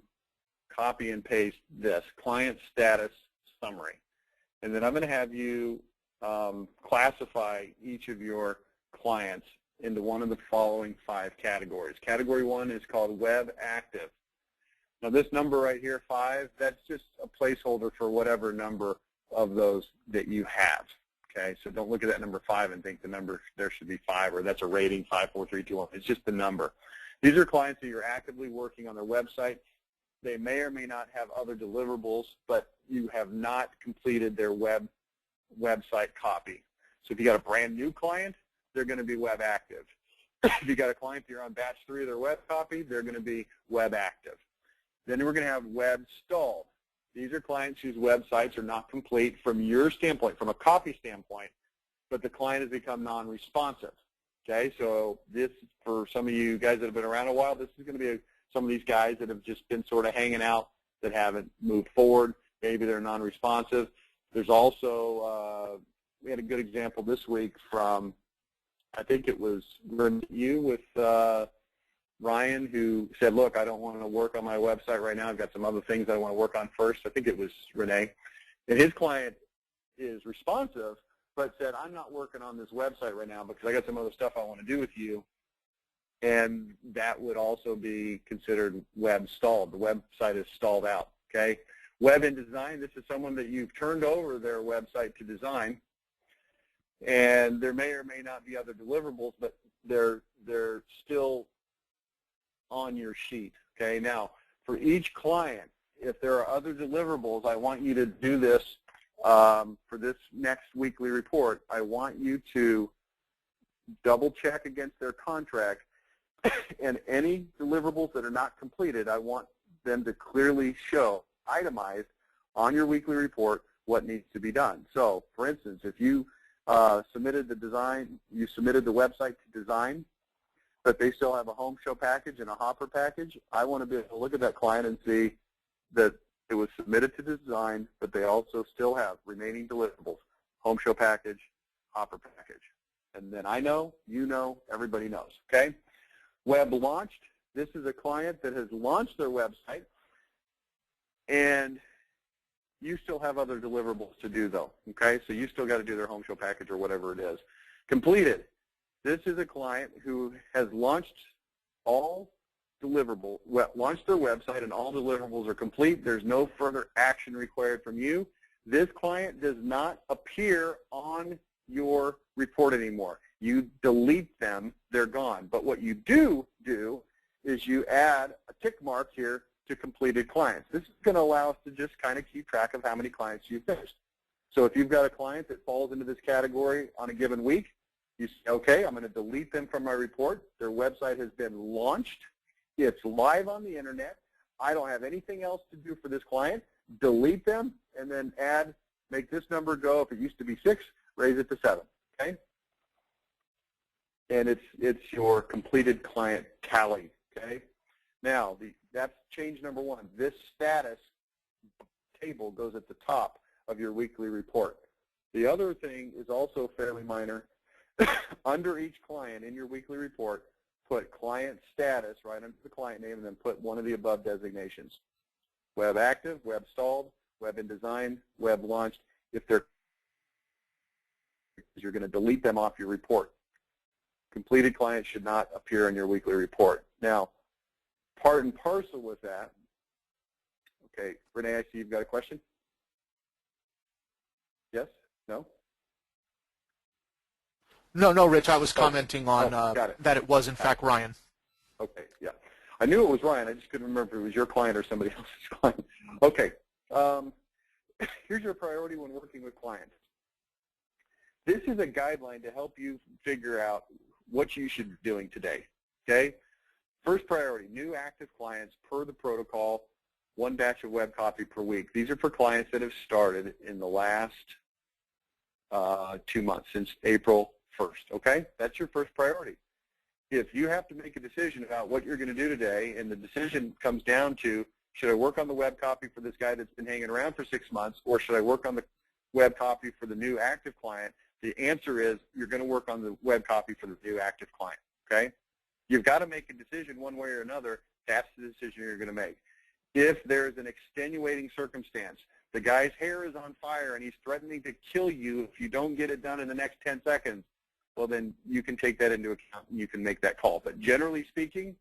[SPEAKER 1] copy and paste this, client status summary. And then I'm going to have you classify each of your clients into one of the following 5 categories. Category 1 is called web active. Now this number right here, 5, that's just a placeholder for whatever number of those that you have. Okay, so don't look at that number 5 and think the number there should be 5 or that's a rating 5, 4, 3, 2, 1. It's just the number. These are clients that you're actively working on their website. They may or may not have other deliverables, but you have not completed their website copy. So if you got a brand new client, they're going to be web active. If you got a client that you're on batch 3 of their web copy, they're going to be web active. Then we're going to have web stalled. These are clients whose websites are not complete from your standpoint, from a copy standpoint, but the client has become non-responsive. Okay, so this, for some of you guys that have been around a while, this is going to be some of these guys that have just been sort of hanging out that haven't moved forward. Maybe they're non-responsive. There's also, we had a good example this week from, I think it was you with Ryan, who said, look, I don't want to work on my website right now. I've got some other things I want to work on first. I think it was Renee. And his client is responsive, but said, I'm not working on this website right now because I got some other stuff I want to do with you. And that would also be considered web stalled. The website is stalled out, okay? Web and design, this is someone that you've turned over their website to design, and there may or may not be other deliverables, but they're still on your sheet, okay? Now, for each client, if there are other deliverables, I want you to do this for this next weekly report. I want you to double check against their contract, and any deliverables that are not completed, I want them to clearly show, itemized on your weekly report, what needs to be done. So, for instance, if you submitted the design, you submitted the website to design, but they still have a home show package and a hopper package, I want to be able to look at that client and see that it was submitted to design, but they also still have remaining deliverables, home show package, hopper package. And then I know, you know, everybody knows, okay? Web launched. This is a client that has launched their website, and you still have other deliverables to do, though, okay? So you still got to do their home show package or whatever it is. Completed. This is a client who has launched all deliverables, launched their website, and all deliverables are complete. There's no further action required from you. This client does not appear on your report anymore. You delete them, they're gone. But what you do is you add a tick mark here to completed clients. This is going to allow us to just kind of keep track of how many clients you've finished. So if you've got a client that falls into this category on a given week, you say, okay, I'm going to delete them from my report. Their website has been launched. It's live on the internet. I don't have anything else to do for this client. Delete them and then add, make this number go. If it used to be 6, raise it to 7, okay? And it's your completed client tally, okay? Now, that's change number 1. This status table goes at the top of your weekly report. The other thing is also fairly minor. Under each client in your weekly report, put client status right under the client name and then put one of the above designations. Web active, web stalled, web in design, web launched. If they're, you're going to delete them off your report. Completed clients should not appear in your weekly report. Now, part and parcel with that, okay, Renee, I see you've got a question? Yes? No?
[SPEAKER 5] No, Rich, I was commenting on that it was, in fact, Ryan.
[SPEAKER 1] Okay, yeah. I knew it was Ryan. I just couldn't remember if it was your client or somebody else's client. Okay. Here's your priority when working with clients. This is a guideline to help you figure out what you should be doing today, okay? First priority, new active clients per the protocol, 1 batch of web copy per week. These are for clients that have started in the last 2 months, since April 1st, okay? That's your first priority. If you have to make a decision about what you're going to do today, and the decision comes down to, should I work on the web copy for this guy that's been hanging around for 6 months, or should I work on the web copy for the new active client? The answer is you're going to work on the web copy for the new active client, okay? You've got to make a decision one way or another. That's the decision you're going to make. If there's an extenuating circumstance, the guy's hair is on fire and he's threatening to kill you if you don't get it done in the next 10 seconds, well, then you can take that into account and you can make that call. But generally speaking,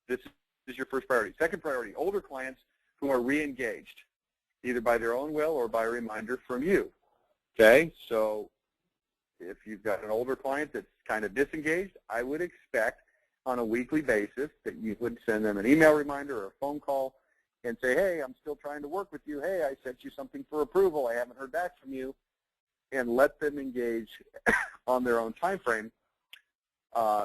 [SPEAKER 1] this is your first priority. Second priority, older clients who are re-engaged, either by their own will or by a reminder from you, okay? So if you've got an older client that's kind of disengaged, I would expect on a weekly basis that you would send them an email reminder or a phone call and say, hey, I'm still trying to work with you. Hey, I sent you something for approval. I haven't heard back from you. And let them engage on their own time frame.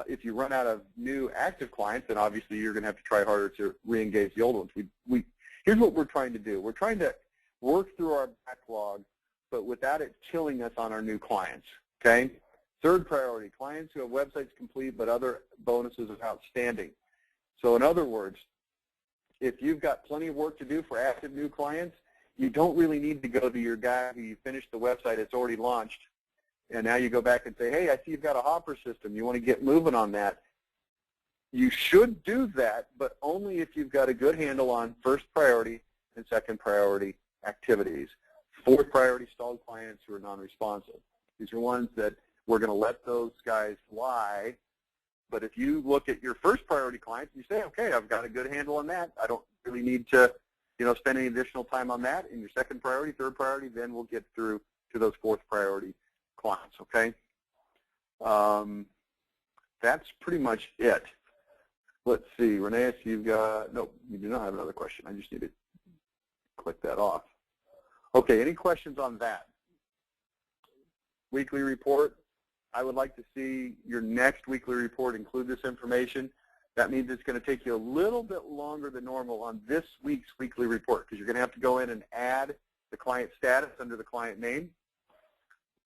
[SPEAKER 1] If you run out of new active clients, then obviously you're going to have to try harder to re-engage the old ones. Here's what we're trying to do. We're trying to work through our backlog, but without it killing us on our new clients, okay? Third priority, clients who have websites complete but other bonuses are outstanding. So in other words, if you've got plenty of work to do for active new clients, you don't really need to go to your guy who you finished the website, it's already launched, and now you go back and say, hey, I see you've got a hopper system. You want to get moving on that. You should do that, but only if you've got a good handle on first priority and second priority activities. Fourth priority, stalled clients who are non-responsive. These are ones that we're going to let those guys fly. But if you look at your first priority clients and you say, okay, I've got a good handle on that, I don't really need to spend any additional time on that. In your second priority, third priority, then we'll get through to those fourth priority clients, okay? That's pretty much it. Let's see, Renee, so you've got, no, you do not have another question. I just need to click that off. Okay, any questions on that? Weekly report. I would like to see your next weekly report include this information. That means it's going to take you a little bit longer than normal on this week's weekly report because you're going to have to go in and add the client status under the client name.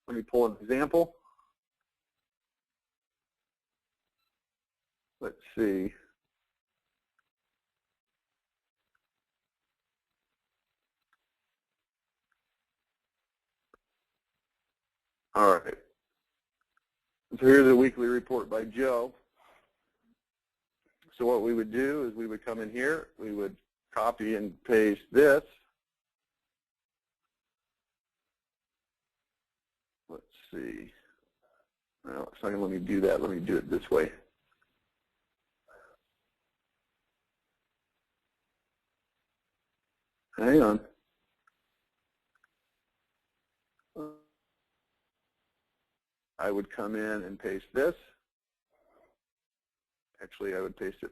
[SPEAKER 1] Let me pull an example. Let's see. All right. So here's a weekly report by Joe. So what we would do is we would come in here, we would copy and paste this. Let's see. Well, it's not going to let me do that. Let me do it this way. Hang on. I would come in and paste this. Actually, I would paste it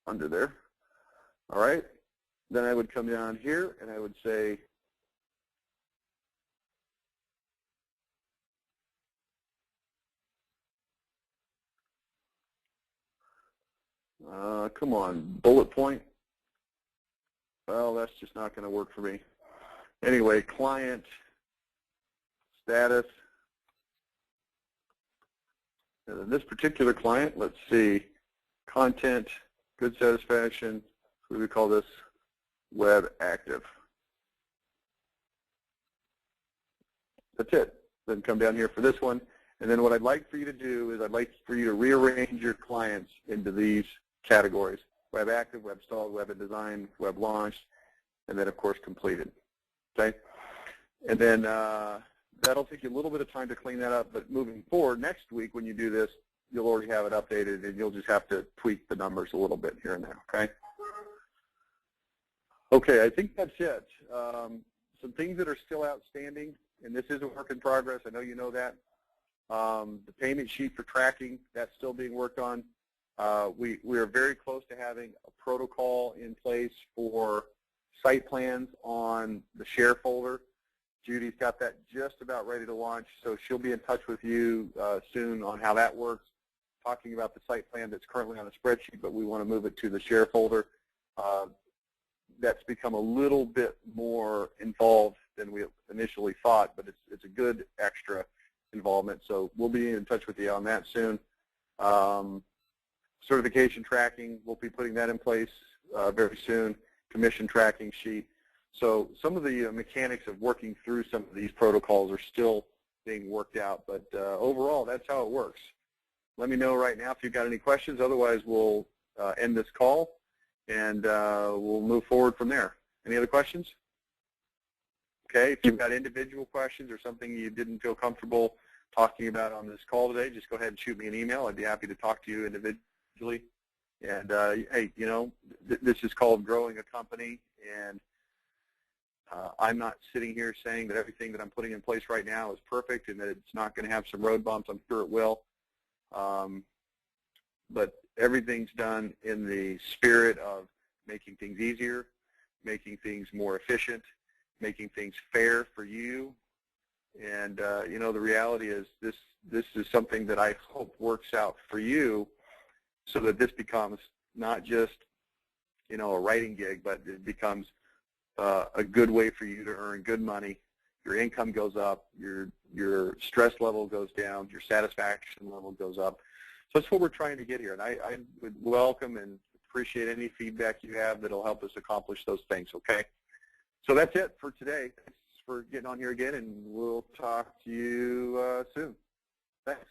[SPEAKER 1] under there. All right. Then I would come down here and I would say, come on, bullet point. Well, that's just not going to work for me. Anyway, client status. And in this particular client, let's see, content, good satisfaction. What do we call this? Web active. That's it. Then come down here for this one. And then what I'd like for you to do is I'd like for you to rearrange your clients into these categories: web active, web installed, web and design, web launched, and then of course completed. Okay? And then that'll take you a little bit of time to clean that up, but moving forward, next week when you do this, you'll already have it updated and you'll just have to tweak the numbers a little bit here and there, okay? Okay, I think that's it. Some things that are still outstanding, and this is a work in progress, I know you know that. The payment sheet for tracking, that's still being worked on. We are very close to having a protocol in place for site plans on the share folder. Judy's got that just about ready to launch, so she'll be in touch with you soon on how that works, talking about the site plan that's currently on a spreadsheet, but we want to move it to the share folder. That's become a little bit more involved than we initially thought, but it's a good extra involvement, so we'll be in touch with you on that soon. Certification tracking, we'll be putting that in place very soon. Commission tracking sheet. So some of the mechanics of working through some of these protocols are still being worked out, but overall, that's how it works. Let me know right now if you've got any questions. Otherwise, we'll end this call, and we'll move forward from there. Any other questions? Okay, if you've got individual questions or something you didn't feel comfortable talking about on this call today, just go ahead and shoot me an email. I'd be happy to talk to you individually. And, hey, you know, this is called growing a company, and I'm not sitting here saying that everything that I'm putting in place right now is perfect and that it's not going to have some road bumps. I'm sure it will. But everything's done in the spirit of making things easier, making things more efficient, making things fair for you. And, you know, the reality is this is something that I hope works out for you so that this becomes not just, you know, a writing gig, but it becomes a good way for you to earn good money. Your income goes up, your stress level goes down, your satisfaction level goes up. So that's what we're trying to get here, and I would welcome and appreciate any feedback you have that'll help us accomplish those things, okay? So that's it for today. Thanks for getting on here again, and we'll talk to you soon. Thanks.